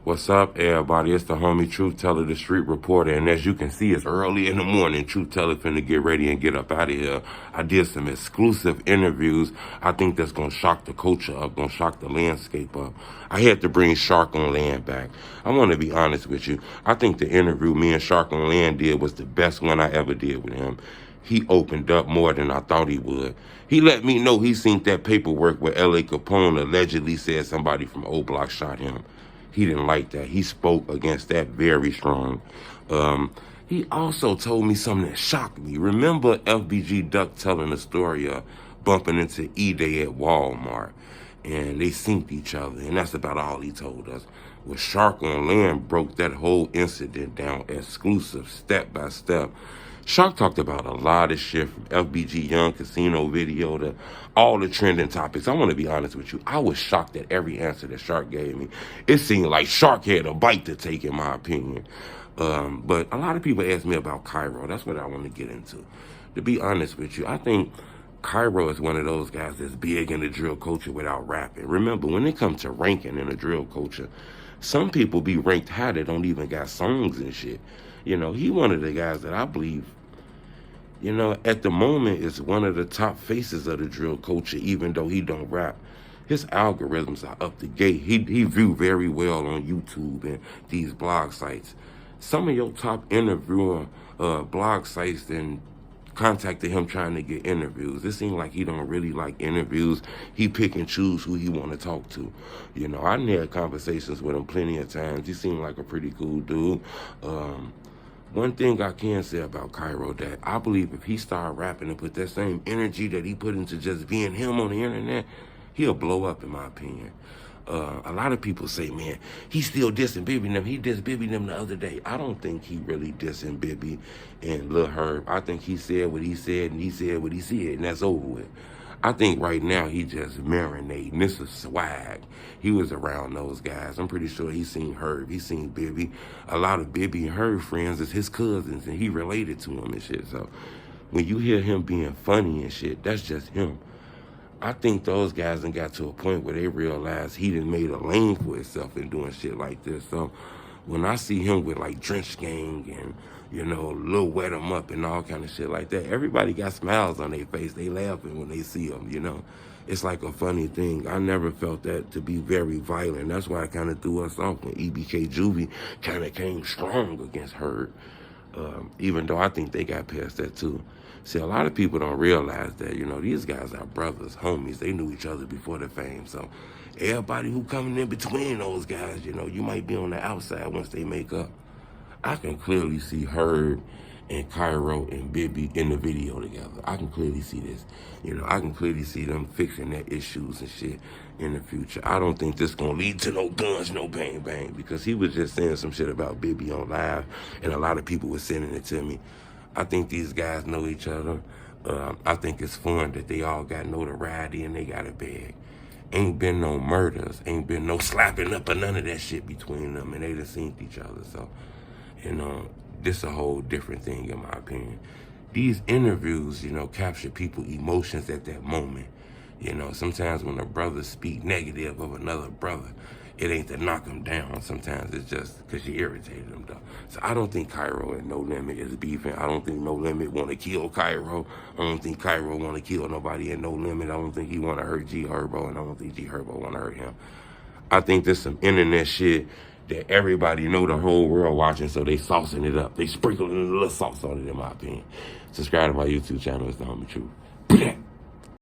What's up, everybody? It's the homie Truth Teller, the street reporter. And as you can see, it's early in the morning. Truth Teller finna get ready and get up out of here. I did some exclusive interviews. I think that's gonna shock the culture up, gonna shock the landscape up. I had to bring Shark on Land back. I want to be honest with you. I think the interview me and Shark on Land did was the best one I ever did with him. He opened up more than I thought he would. He let me know he seen that paperwork where L.A. Capone allegedly said somebody from O Block shot him. He didn't like that. He spoke against that very strong. He also told me something that shocked me. Remember FBG Duck telling the story of bumping into E-Day at Walmart, and they synced each other, and that's about all he told us. Well, Shark on Land broke that whole incident down exclusive, step by step. Shark talked about a lot of shit from FBG Young Casino video to all the trending topics. I want to be honest with you. I was shocked at every answer that Shark gave me. It seemed like Shark had a bite to take, in my opinion. But a lot of people ask me about Kyro. That's what I want to get into. To be honest with you, I think Kyro is one of those guys that's big in the drill culture without rapping. Remember, when it comes to ranking in the drill culture, some people be ranked high that don't even got songs and shit. You know, he one of the guys that I believe, you know, at the moment is one of the top faces of the drill culture, even though he don't rap. His algorithms are up the gate. He view very well on YouTube and these blog sites. Some of your top interviewer blog sites then contacted him trying to get interviews. It seems like he don't really like interviews. He pick and choose who he want to talk to. You know, I had conversations with him plenty of times. He seemed like a pretty cool dude. One thing I can say about Kyro, that I believe if he started rapping and put that same energy that he put into just being him on the internet, he'll blow up, in my opinion. A lot of people say, man, he's still dissing Bibby them. He dissed Bibby them the other day. I don't think he really dissing Bibby and Lil Herb. I think he said what he said, and he said what he said, and that's over with. I think right now he just marinating. This is swag. He was around those guys. I'm pretty sure he's seen Herb. He's seen Bibby. A lot of Bibby and Herb friends is his cousins, and he related to them and shit. So when you hear him being funny and shit, that's just him. I think those guys done got to a point where they realize he done made a lane for himself in doing shit like this. So when I see him with like Drench Gang and, you know, Lil Wet 'em Up and all kind of shit like that, everybody got smiles on their face. They laughing when they see him, you know. It's like a funny thing. I never felt that to be very violent. That's why it kind of threw us off when EBK Juvie kind of came strong against Herb. Even though I think they got past that too. See, a lot of people don't realize that, you know, these guys are brothers, homies. They knew each other before the fame. So everybody who coming in between those guys, you know, you might be on the outside once they make up. I can clearly see Herb and Kyro and Bibby in the video together. I can clearly see this. You know, I can clearly see them fixing their issues and shit in the future. I don't think this gonna lead to no guns, no bang bang, because he was just saying some shit about Bibby on live, and a lot of people were sending it to me. I think these guys know each other. I think it's fun that they all got notoriety and they got a bag. Ain't been no murders, ain't been no slapping up or none of that shit between them, and they done seen each other. So, you know, this a whole different thing in my opinion. These interviews, you know, capture people's emotions at that moment. You know, sometimes when a brother speak negative of another brother, it ain't to knock him down. Sometimes it's just because you irritated him, though. So I don't think Kyro and Nolimit is beefing. I don't think Nolimit want to kill Kyro. I don't think Kyro want to kill nobody at Nolimit. I don't think he want to hurt G Herbo, and I don't think G Herbo want to hurt him. I think there's some internet shit that everybody know, the whole world watching, so they saucing it up. They sprinkling a little sauce on it, in my opinion. Subscribe to my YouTube channel. It's the homie Truth.